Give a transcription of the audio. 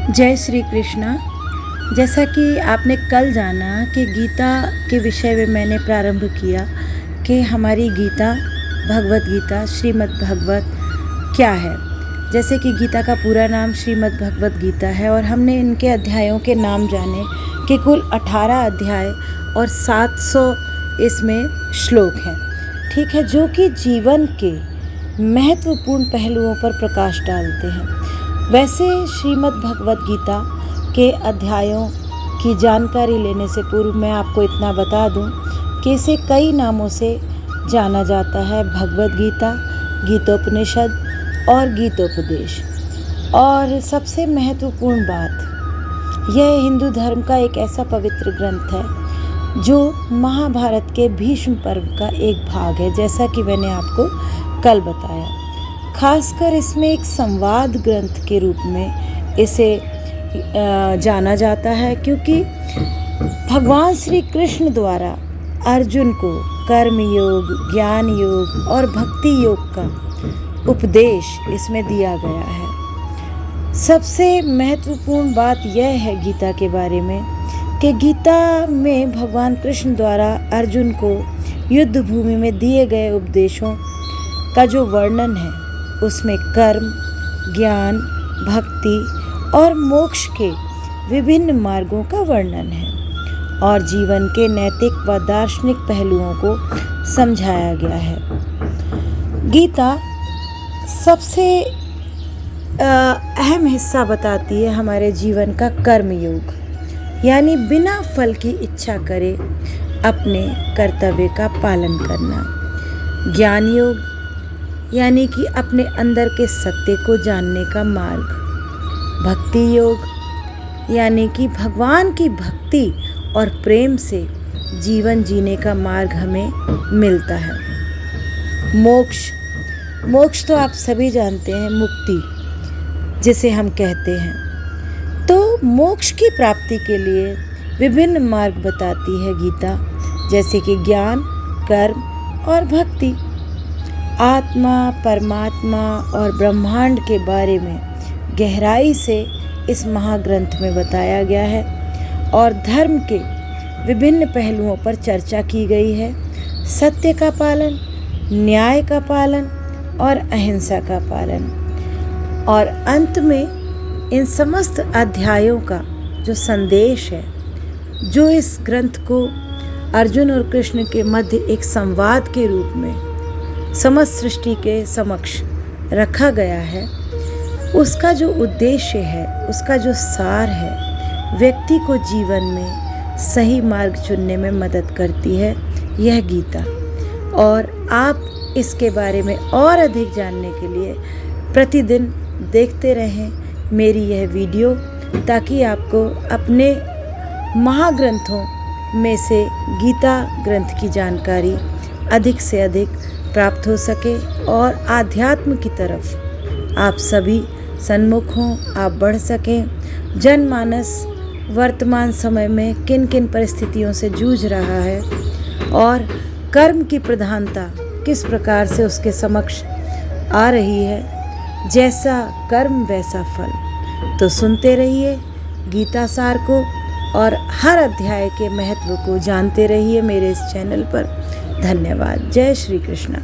जय श्री कृष्णा। जैसा कि आपने कल जाना कि गीता के विषय में मैंने प्रारंभ किया कि हमारी गीता, भगवत गीता, श्रीमद् भागवत क्या है। जैसे कि गीता का पूरा नाम श्रीमद् भागवत गीता है और हमने इनके अध्यायों के नाम जाने कि कुल 18 अध्याय और 700 इसमें श्लोक हैं, ठीक है, जो कि जीवन के महत्वपूर्ण पहलुओं पर प्रकाश डालते हैं। वैसे श्रीमद् भगवत गीता के अध्यायों की जानकारी लेने से पूर्व मैं आपको इतना बता दूं कि इसे कई नामों से जाना जाता है। भगवत गीता, गीतोपनिषद और गीतोपदेश। और सबसे महत्वपूर्ण बात, यह हिंदू धर्म का एक ऐसा पवित्र ग्रंथ है जो महाभारत के भीष्म पर्व का एक भाग है, जैसा कि मैंने आपको कल बताया। खासकर इसमें एक संवाद ग्रंथ के रूप में इसे जाना जाता है, क्योंकि भगवान श्री कृष्ण द्वारा अर्जुन को कर्म योग, ज्ञान योग और भक्ति योग का उपदेश इसमें दिया गया है। सबसे महत्वपूर्ण बात यह है गीता के बारे में कि गीता में भगवान कृष्ण द्वारा अर्जुन को युद्ध भूमि में दिए गए उपदेशों का जो वर्णन है, उसमें कर्म, ज्ञान, भक्ति और मोक्ष के विभिन्न मार्गों का वर्णन है और जीवन के नैतिक व दार्शनिक पहलुओं को समझाया गया है। गीता सबसे अहम हिस्सा बताती है हमारे जीवन का कर्म योग, यानी बिना फल की इच्छा करे अपने कर्तव्य का पालन करना। ज्ञान योग यानी कि अपने अंदर के सत्य को जानने का मार्ग। भक्ति योग यानी कि भगवान की भक्ति और प्रेम से जीवन जीने का मार्ग हमें मिलता है। मोक्ष तो आप सभी जानते हैं, मुक्ति जिसे हम कहते हैं। तो मोक्ष की प्राप्ति के लिए विभिन्न मार्ग बताती है गीता, जैसे कि ज्ञान, कर्म और भक्ति। आत्मा, परमात्मा और ब्रह्मांड के बारे में गहराई से इस महाग्रंथ में बताया गया है और धर्म के विभिन्न पहलुओं पर चर्चा की गई है। सत्य का पालन, न्याय का पालन और अहिंसा का पालन। और अंत में इन समस्त अध्यायों का जो संदेश है, जो इस ग्रंथ को अर्जुन और कृष्ण के मध्य एक संवाद के रूप में समस्त सृष्टि के समक्ष रखा गया है, उसका जो उद्देश्य है, उसका जो सार है, व्यक्ति को जीवन में सही मार्ग चुनने में मदद करती है यह गीता। और आप इसके बारे में और अधिक जानने के लिए प्रतिदिन देखते रहें मेरी यह वीडियो, ताकि आपको अपने महाग्रंथों में से गीता ग्रंथ की जानकारी अधिक से अधिक प्राप्त हो सके और आध्यात्म की तरफ आप सभी सन्मुख हों, आप बढ़ सकें। जनमानस वर्तमान समय में किन किन परिस्थितियों से जूझ रहा है और कर्म की प्रधानता किस प्रकार से उसके समक्ष आ रही है, जैसा कर्म वैसा फल। तो सुनते रहिए गीता सार को और हर अध्याय के महत्व को जानते रहिए मेरे इस चैनल पर। धन्यवाद। जय श्री कृष्ण।